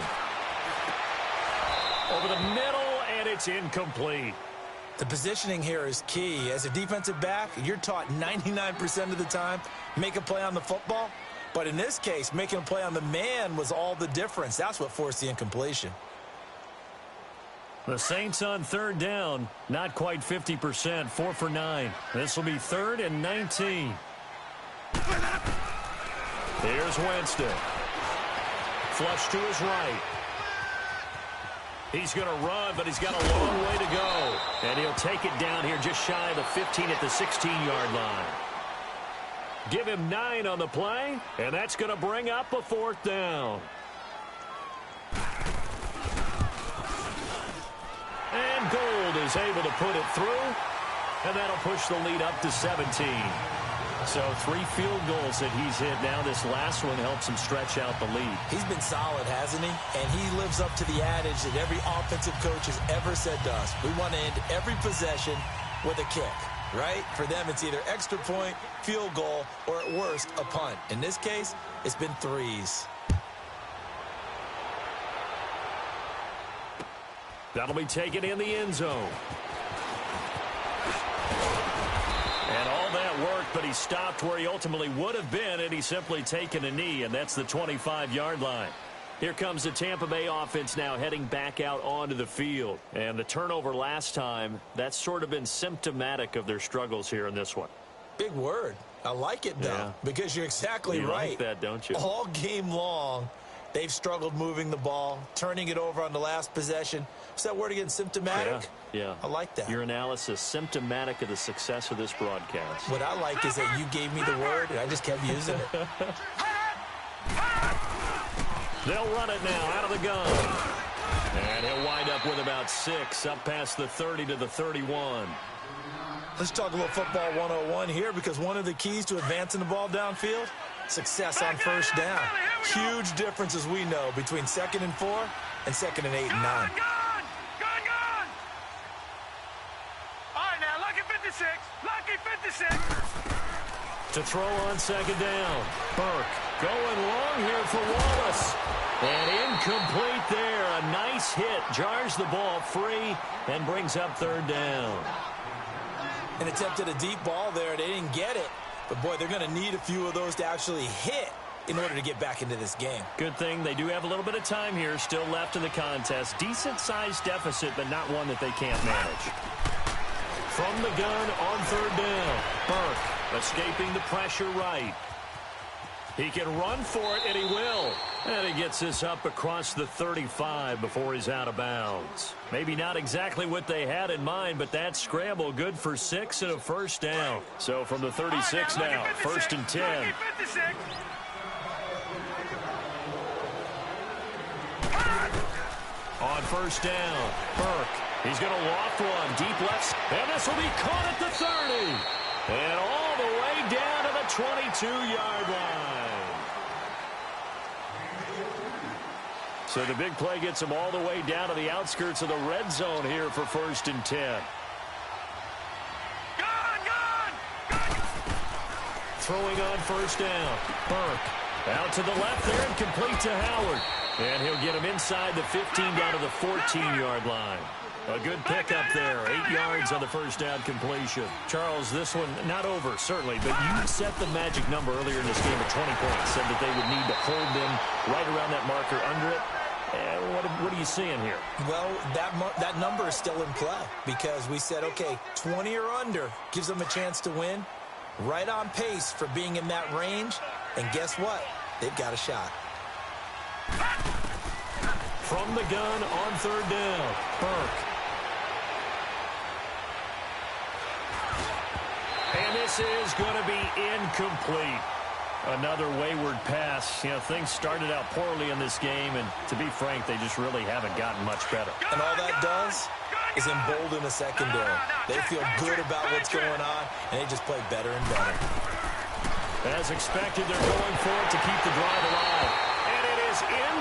Over the middle, and it's incomplete. The positioning here is key. As a defensive back, you're taught 99% of the time, make a play on the football. But in this case, making a play on the man was all the difference. That's what forced the incompletion. The Saints on third down, not quite 50%, 4 for 9. This will be 3rd and 19. Here's Winston. Flush to his right. He's going to run, but he's got a long way to go. And he'll take it down here just shy of the 15 at the 16-yard line. Give him 9 on the play, and that's going to bring up a 4th down. And Gold is able to put it through, and that'll push the lead up to 17. So 3 field goals that he's hit now. This last one helps him stretch out the lead. He's been solid, hasn't he? And he lives up to the adage that every offensive coach has ever said to us. We want to end every possession with a kick, right? For them, it's either extra point, field goal, or at worst, a punt. In this case, it's been 3s. That'll be taken in the end zone. And all that worked, but he stopped where he ultimately would have been, and he's simply taken a knee, and that's the 25-yard line. Here comes the Tampa Bay offense now heading back out onto the field. And the turnover last time, that's sort of been symptomatic of their struggles here in this one. Big word. I like it, though, because you're exactly right. You like that, don't you? All game long, they've struggled moving the ball, turning it over on the last possession. Is that word again, symptomatic? Yeah. I like that. Your analysis, symptomatic of the success of this broadcast. What I like is that you gave me the word, and I just kept using it. They'll run it now out of the gun. And he'll wind up with about 6, up past the 30 to the 31. Let's talk a little football 101 here, because one of the keys to advancing the ball downfield, success on first down. Huge difference, as we know, between 2nd and 4 and 2nd and 8 and 9. Lucky 56. To throw on 2nd down. Burke going long here for Wallace. And incomplete there. A nice hit. Jars the ball free and brings up 3rd down. An attempt at a deep ball there. They didn't get it. But, boy, they're going to need a few of those to actually hit in order to get back into this game. Good thing they do have a little bit of time here still left in the contest. Decent-sized deficit, but not one that they can't manage. From the gun on 3rd down. Burke escaping the pressure right. He can run for it, and he will. And he gets this up across the 35 before he's out of bounds. Maybe not exactly what they had in mind, but that scramble good for 6 and a 1st down. So from the 36 now, 1st and 10. On 1st down, Burke. He's going to loft one deep left, and this will be caught at the 30. And all the way down to the 22-yard line. So the big play gets him all the way down to the outskirts of the red zone here for 1st and 10. Throwing on 1st down, Burke. Out to the left there and complete to Howard. And he'll get him inside the 15 down to the 14-yard line. A good pickup there. 8 yards on the 1st down completion. Charles, this one not over, certainly, but you set the magic number earlier in this game at 20 points. Said that they would need to hold them right around that marker under it. What are you seeing here? Well, that number is still in play because we said, okay, 20 or under gives them a chance to win. Right on pace for being in that range. And guess what? They've got a shot. From the gun on 3rd down, Burke. And this is going to be incomplete. Another wayward pass. You know, things started out poorly in this game, and to be frank, they just really haven't gotten much better. And all that does is embolden the secondary. They feel good about what's going on, and they just play better and better. As expected, they're going for it to keep the drive alive.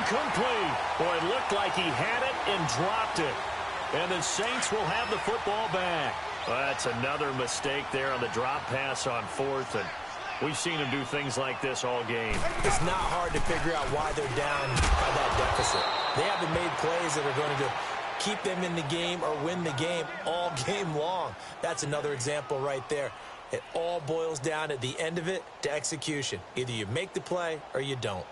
incomplete. Boy, it looked like he had it and dropped it. And the Saints will have the football back. Well, that's another mistake there on the drop pass on fourth. And we've seen him do things like this all game. It's not hard to figure out why they're down by that deficit. They haven't made plays that are going to keep them in the game or win the game all game long. That's another example right there. It all boils down at the end of it to execution. Either you make the play or you don't.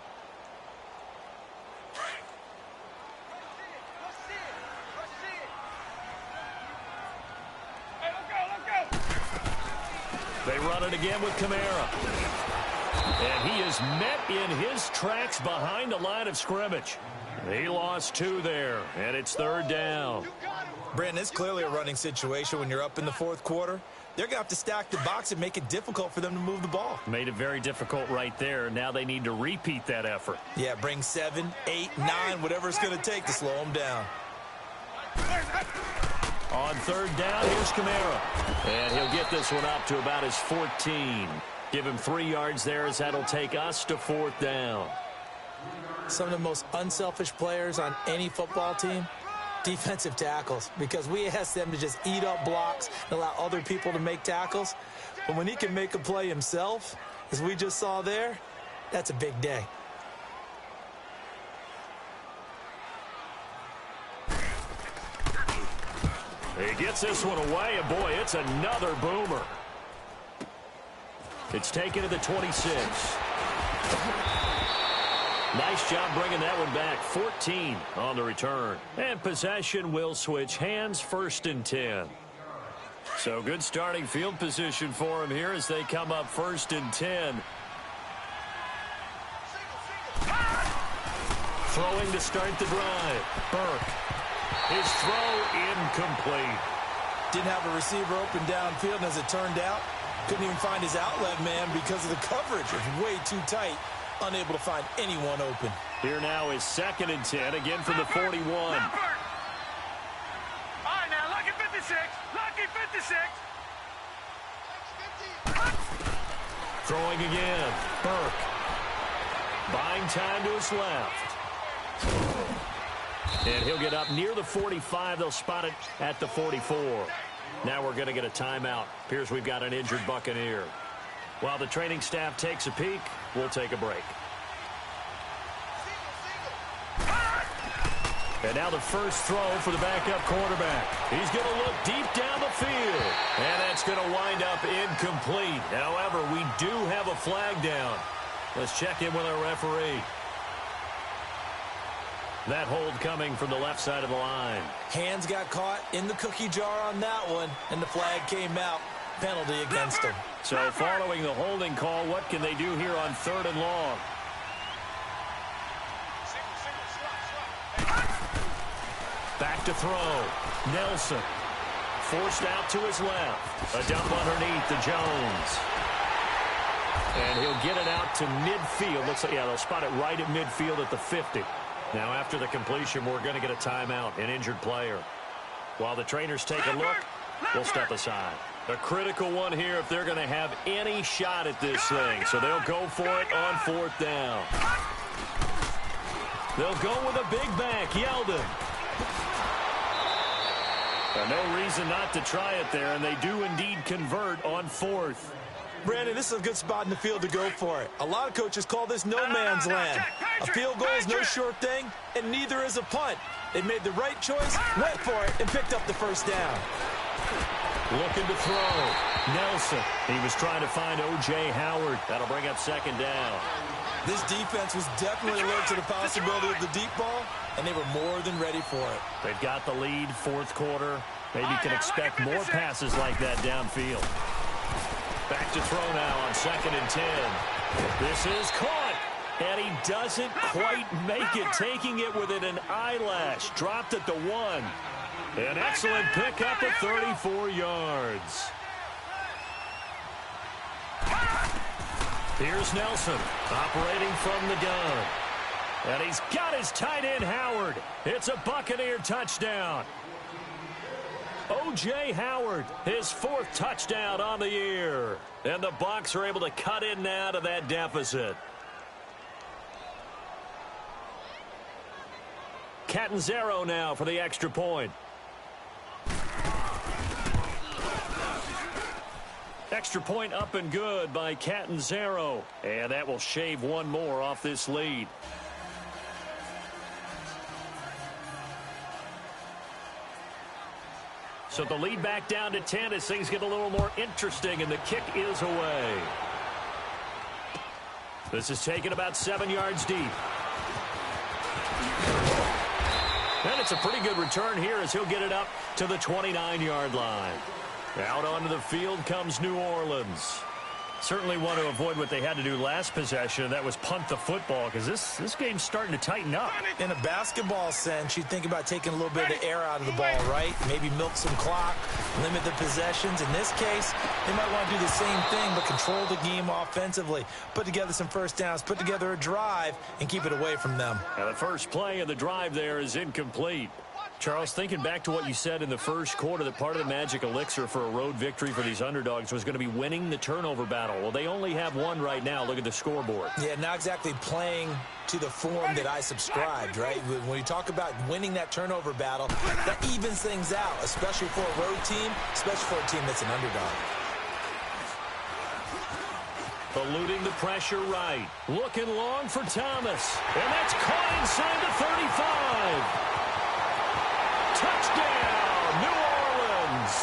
They run it again with Kamara. And he is met in his tracks behind the line of scrimmage. He lost 2 there, and it's 3rd down. Brandon, it's clearly a running situation when you're up in the 4th quarter. They're going to have to stack the box and make it difficult for them to move the ball. Made it very difficult right there. Now they need to repeat that effort. Yeah, bring 7, 8, 9, whatever it's going to take to slow them down. On 3rd down, here's Kamara. And he'll get this one up to about his 14. Give him 3 yards there as that'll take us to 4th down. Some of the most unselfish players on any football team, defensive tackles, because we ask them to just eat up blocks and allow other people to make tackles. But when he can make a play himself, as we just saw there, that's a big day. He gets this one away, and boy, it's another boomer. It's taken to the 26. Nice job bringing that one back. 14 on the return. And possession will switch hands, 1st and 10. So good starting field position for him here as they come up 1st and 10. Throwing to start the drive. Burke. His throw incomplete. Didn't have a receiver open downfield, and as it turned out, couldn't even find his outlet man because of the coverage. It was way too tight. Unable to find anyone open. Here now is 2nd and 10, again from the 41. All right, now, lucky 56. Lucky 56. Throwing again. Burke. Buying time to his left. And he'll get up near the 45. They'll spot it at the 44. Now we're going to get a timeout. Appears we've got an injured Buccaneer. While the training staff takes a peek, we'll take a break. And now the first throw for the backup quarterback. He's going to look deep down the field. And that's going to wind up incomplete. However, we do have a flag down. Let's check in with our referee. That hold coming from the left side of the line. Hands got caught in the cookie jar on that one, and the flag came out. Penalty against him. So following the holding call, what can they do here on 3rd and long? Back to throw. Nelson. Forced out to his left. A dump underneath to Jones. And he'll get it out to midfield. Looks like, yeah, they'll spot it right at midfield at the 50. Now after the completion, we're going to get a timeout, an injured player. While the trainers take a look, we'll step aside. A critical one here if they're going to have any shot at this thing. So they'll go for it on 4th down. They'll go with a big back, Yeldon. No reason not to try it there, and they do indeed convert on 4th. Brandon, this is a good spot in the field to go for it. A lot of coaches call this no man's land. A field goal is no sure thing, and neither is a punt. They made the right choice, went for it, and picked up the 1st down. Looking to throw. Nelson. He was trying to find O.J. Howard. That'll bring up 2nd down. This defense was definitely alert to the possibility of the deep ball, and they were more than ready for it. They've got the lead, 4th quarter. Maybe you can expect more passes like that downfield. Back to throw now on 2nd and 10. This is caught, and he doesn't quite make it, taking it within an eyelash. Dropped at the 1. An excellent pickup of 34 yards. Here's Nelson operating from the gun. And he's got his tight end, Howard. It's a Buccaneer touchdown. O.J. Howard, his 4th touchdown on the year. And the Bucs are able to cut in now to that deficit. Catanzaro now for the extra point. Extra point up and good by Catanzaro. And that will shave one more off this lead. So the lead back down to 10 as things get a little more interesting, and the kick is away. This is taken about 7 yards deep. And it's a pretty good return here as he'll get it up to the 29-yard line. Out onto the field comes New Orleans. Certainly want to avoid what they had to do last possession, and that was punt the football, because this game's starting to tighten up. In a basketball sense, you think about taking a little bit of the air out of the ball, right? Maybe milk some clock, limit the possessions. In this case, they might want to do the same thing, but control the game offensively. Put together some first downs, put together a drive, and keep it away from them. Now the first play of the drive there is incomplete. Charles, thinking back to what you said in the first quarter, that part of the magic elixir for a road victory for these underdogs was going to be winning the turnover battle. Well, they only have one right now. Look at the scoreboard. Yeah, not exactly playing to the form that I subscribed, right? When you talk about winning that turnover battle, that evens things out, especially for a road team, especially for a team that's an underdog. Eluding the pressure right. Looking long for Thomas. And that's caught inside the 35. Touchdown, New Orleans.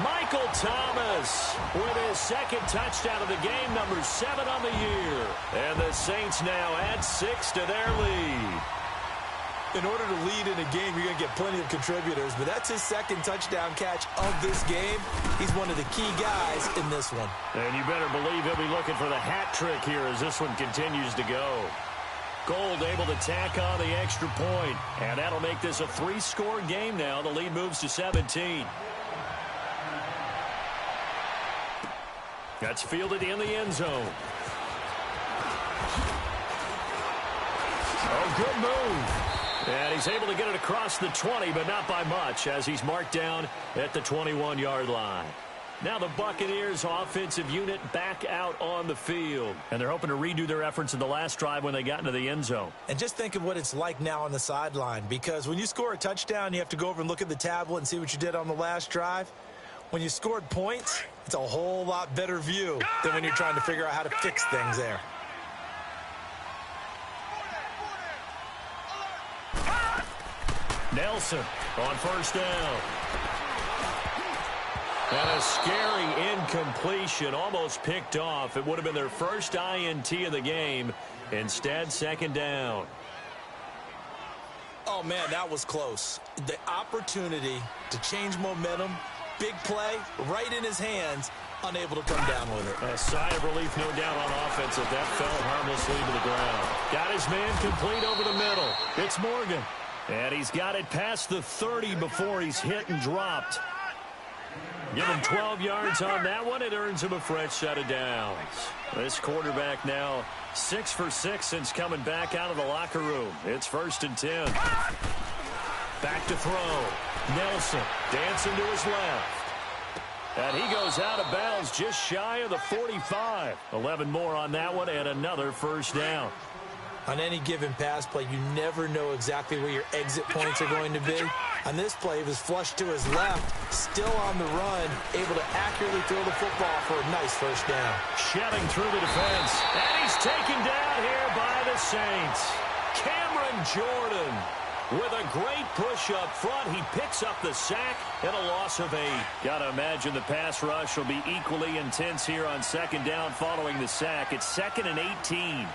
Michael Thomas with his second touchdown of the game, number 7 on the year. And the Saints now add 6 to their lead. In order to lead in a game, you're going to get plenty of contributors, but that's his second touchdown catch of this game. He's one of the key guys in this one. And you better believe he'll be looking for the hat trick here as this one continues to go. Gold able to tack on the extra point, and that'll make this a 3-score game now. The lead moves to 17. That's fielded in the end zone. Oh, good move. And he's able to get it across the 20, but not by much, as he's marked down at the 21-yard line. Now the Buccaneers offensive unit back out on the field. And they're hoping to redo their efforts in the last drive when they got into the end zone. And just think of what it's like now on the sideline, because when you score a touchdown, you have to go over and look at the tablet and see what you did on the last drive. When you scored points, it's a whole lot better view than when you're trying to figure out how to fix things there. Nelson on first down. And a scary incompletion, almost picked off. It would have been their first INT of the game. Instead, second down. Oh, man, that was close. The opportunity to change momentum, big play, right in his hands, unable to come down with it. A sigh of relief, no doubt, on offense as that fell harmlessly to the ground. Got his man complete over the middle. It's Morgan. And he's got it past the 30 before he's hit and dropped. Give him 12 yards on that one. It earns him a fresh set of downs. This quarterback now 6 for 6 since coming back out of the locker room. It's 1st and 10. Back to throw. Nelson dancing to his left. And he goes out of bounds just shy of the 45. 11 more on that one and another first down. On any given pass play, you never know exactly where your exit points are going to be. On this play, he was flushed to his left, still on the run, able to accurately throw the football for a nice first down. Shelling through the defense, and he's taken down here by the Saints. Cameron Jordan with a great push up front. He picks up the sack and a loss of 8. Got to imagine the pass rush will be equally intense here on second down following the sack. It's 2nd and 18.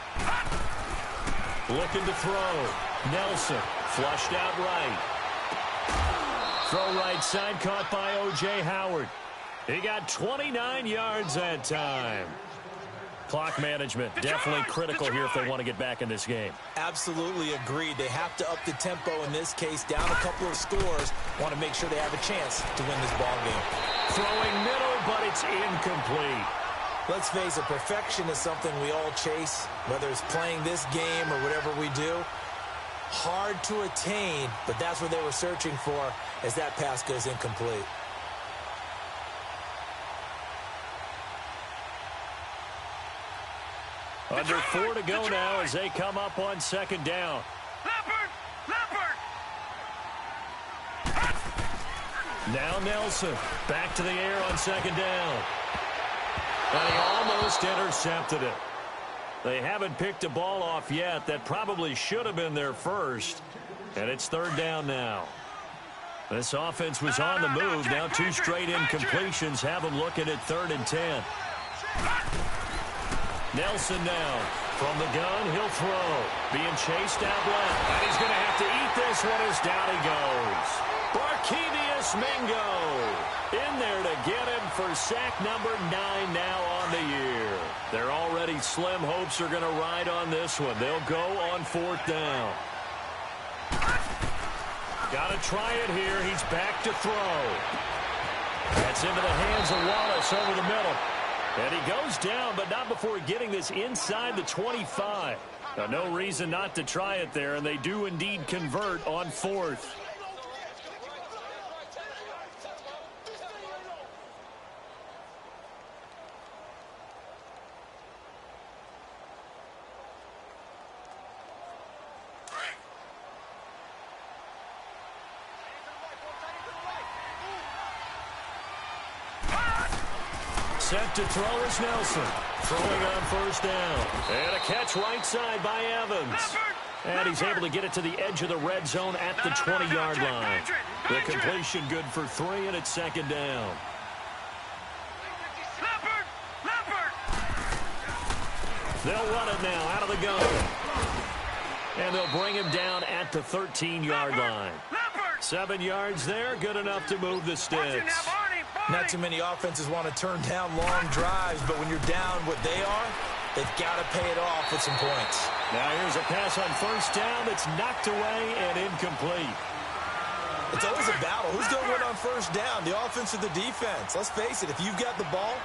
Looking to throw. Nelson flushed out right. Throw right side caught by O.J. Howard. He got 29 yards that time. Clock management definitely critical here if they want to get back in this game. Absolutely agreed. They have to up the tempo in this case, down a couple of scores. Want to make sure they have a chance to win this ball game. Throwing middle, but it's incomplete. Let's face it, perfection is something we all chase, whether it's playing this game or whatever we do. Hard to attain, but that's what they were searching for as that pass goes incomplete. Under 4 to go now as they come up on second down. Leopard! Now Nelson back to the air on second down. And he almost intercepted it. They haven't picked a ball off yet. That probably should have been their first. And it's third down now. This offense was on the move. Now 2 straight incompletions have them looking at 3rd and 10. Nelson now from the gun. He'll throw. Being chased out left. And he's going to have to eat this one as down he goes. Barkevious Mingo in there to get him for sack number 9 now on the year. Their already slim hopes are going to ride on this one. They'll go on 4th down. Got to try it here. He's back to throw. That's into the hands of Wallace over the middle. And he goes down, but not before getting this inside the 25. Now, no reason not to try it there, and they do indeed convert on 4th. Set to throw is Nelson. Throwing on 1st down. And a catch right side by Evans. And he's able to get it to the edge of the red zone at the 20-yard line. The completion good for 3, and it's 2nd down. They'll run it now out of the gun. And they'll bring him down at the 13-yard line. 7 yards there, good enough to move the sticks. Not too many offenses want to turn down long drives, but when you're down what they are, they've got to pay it off with some points. Now here's a pass on 1st down that's knocked away and incomplete. It's always a battle. Who's going to win on 1st down, the offense or the defense? Let's face it, if you've got the ball,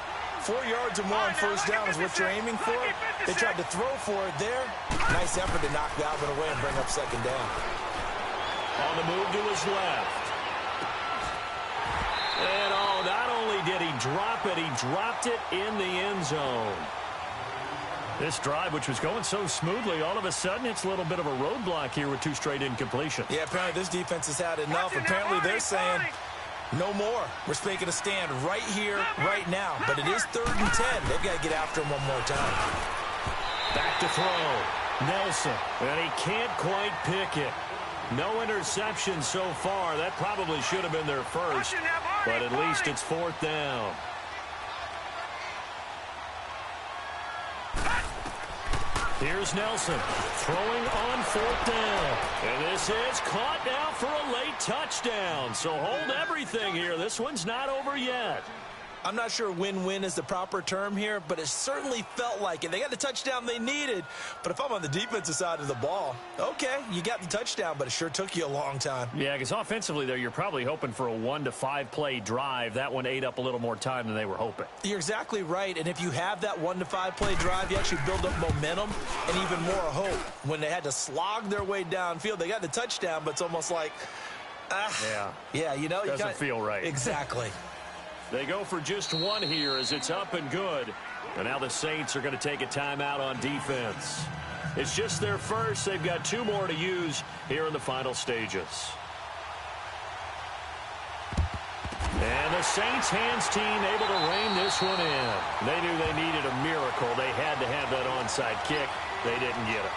4 yards or more on 1st down is what you're aiming for. They tried to throw for it there. Nice effort to knock that one away and bring up 2nd down. On the move to his left. And not only did he drop it, he dropped it in the end zone. This drive, which was going so smoothly, all of a sudden it's a little bit of a roadblock here with 2 straight incompletions. Yeah, apparently this defense has had enough. Apparently they're saying, no more. We're making a stand right here, right now. But it is 3rd and 10. They've got to get after him one more time. Back to throw. Nelson. And he can't quite pick it. No interception so far. That probably should have been their first. But at least it's 4th down. Here's Nelson throwing on 4th down. And this is caught now for a late touchdown. So hold everything here. This one's not over yet. I'm not sure win-win is the proper term here, but it certainly felt like it. They got the touchdown they needed, but if I'm on the defensive side of the ball, okay, you got the touchdown, but it sure took you a long time. Yeah, because offensively there, you're probably hoping for a 1 to 5 play drive. That one ate up a little more time than they were hoping. You're exactly right, and if you have that 1 to 5 play drive, you actually build up momentum and even more hope. When they had to slog their way downfield, they got the touchdown, but it's almost like, yeah, you know, doesn't feel right. Exactly. They go for just 1 here as it's up and good. And now the Saints are going to take a timeout on defense. It's just their first. They've got 2 more to use here in the final stages. And the Saints hands team able to rein this one in. They knew they needed a miracle. They had to have that onside kick. They didn't get it.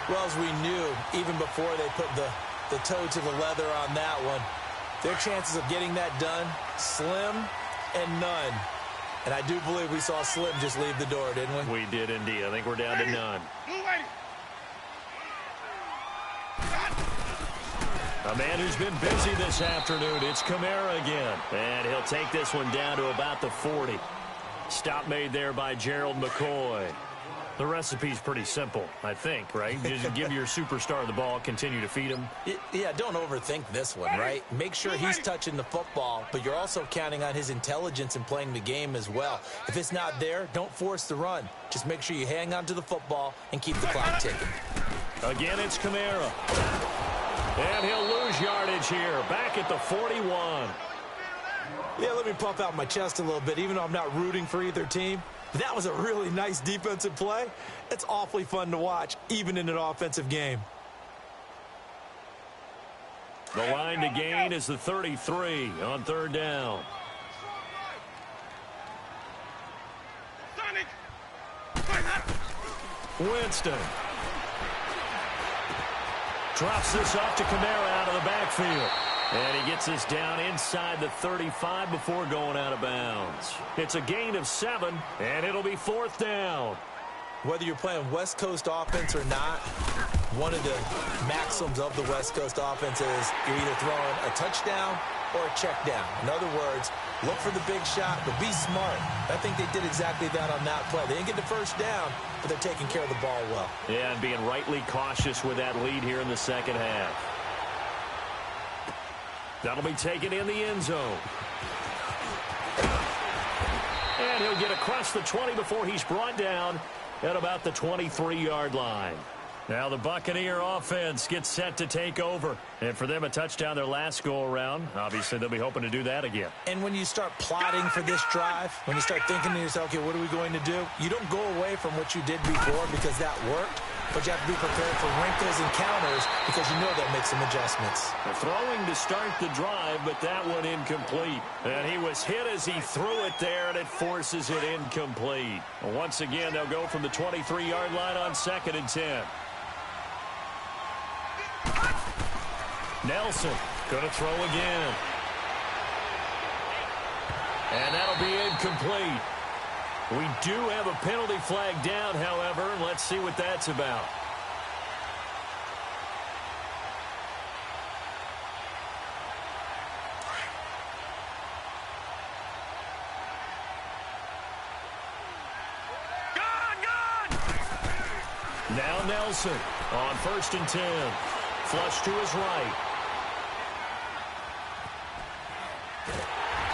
Well, as we knew, even before they put the toe to the leather on that one, their chances of getting that done, slim and none. And I do believe we saw Slim just leave the door, didn't we? We did indeed. I think we're down to none. A man who's been busy this afternoon, it's Kamara again. And he'll take this one down to about the 40. Stop made there by Gerald McCoy. The recipe's pretty simple, I think, right? Just give your superstar the ball, continue to feed him. Yeah, don't overthink this one, right? Make sure he's touching the football, but you're also counting on his intelligence in playing the game as well. If it's not there, don't force the run. Just make sure you hang on to the football and keep the clock ticking. Again, it's Kamara. And he'll lose yardage here, back at the 41. Yeah, let me puff out my chest a little bit, even though I'm not rooting for either team. That was a really nice defensive play. It's awfully fun to watch, even in an offensive game. The line to gain is the 33 on third down. Winston drops this off to Kamara out of the backfield. And he gets this down inside the 35 before going out of bounds. It's a gain of 7, and it'll be fourth down. Whether you're playing West Coast offense or not, one of the maxims of the West Coast offense is you're either throwing a touchdown or a check down. In other words, look for the big shot, but be smart. I think they did exactly that on that play. They didn't get the first down, but they're taking care of the ball well. Yeah, and being rightly cautious with that lead here in the second half. That'll be taken in the end zone. And he'll get across the 20 before he's brought down at about the 23-yard line. Now the Buccaneer offense gets set to take over. And for them, a touchdown their last go-around. Obviously, they'll be hoping to do that again. And when you start plotting for this drive, when you start thinking to yourself, okay, what are we going to do? You don't go away from what you did before because that worked. But you have to be prepared for wrinkles and counters because you know they'll make some adjustments. They're throwing to start the drive, but that one incomplete. And he was hit as he threw it there, and it forces it incomplete. And once again, they'll go from the 23-yard line on 2nd and 10. Nelson going to throw again. And that'll be incomplete. We do have a penalty flag down, however, and let's see what that's about. Now Nelson on 1st and 10. Flush to his right.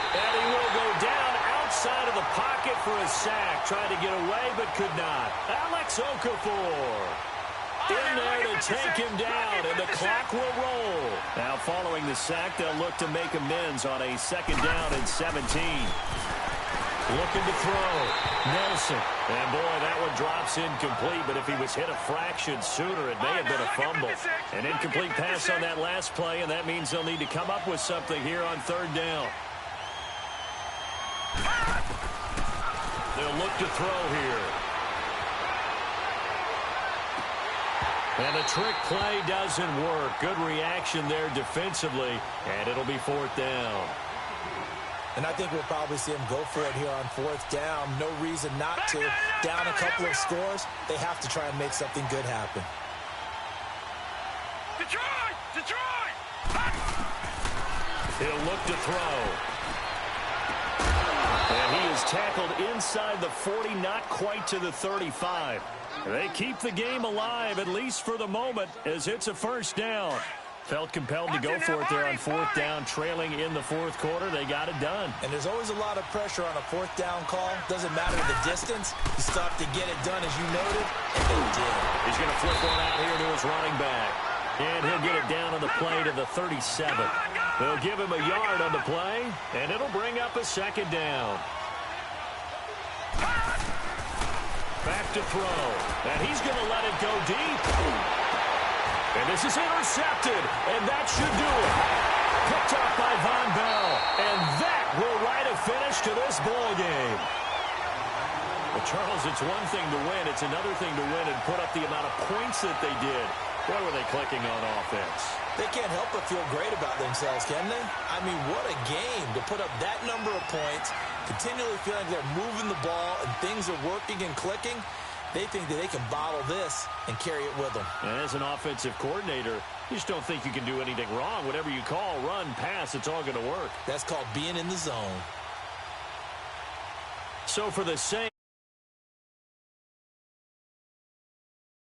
And he will go down outside of the pocket for a sack. Tried to get away, but could not. Alex Okafor in there to take him down, and the clock will roll. Now, following the sack, they'll look to make amends on a 2nd down and 17. Looking to throw. Nelson. And, boy, that one drops incomplete, but if he was hit a fraction sooner, it may have been a fumble. An incomplete pass on that last play, and that means they'll need to come up with something here on 3rd down. They'll look to throw here. And the trick play doesn't work. Good reaction there defensively, and it'll be 4th down. And I think we'll probably see him go for it here on 4th down. No reason not to. Down a couple of scores, they have to try and make something good happen. Detroit! Detroit! He'll look to throw. And he is tackled inside the 40, not quite to the 35. They keep the game alive, at least for the moment, as it's a 1st down. Felt compelled to go for it there on 4th down, trailing in the 4th quarter. They got it done. And there's always a lot of pressure on a 4th down call. Doesn't matter the distance. You still have to get it done, as you noted, and they did. He's going to flip one out here to his running back. And he'll get it down on the play to the 37. They'll give him a yard on the play, and it'll bring up a 2nd down. Back to throw. And he's going to let it go deep. And this is intercepted, and that should do it. Picked up by Von Bell, and that will write a finish to this ball game. Well, Charles, it's one thing to win. It's another thing to win and put up the amount of points that they did. Boy, were they clicking on offense. They can't help but feel great about themselves, can they? I mean, what a game to put up that number of points, continually feeling like they're moving the ball and things are working and clicking. They think that they can bottle this and carry it with them. And as an offensive coordinator, you just don't think you can do anything wrong. Whatever you call, run, pass, it's all going to work. That's called being in the zone. So for the Saints,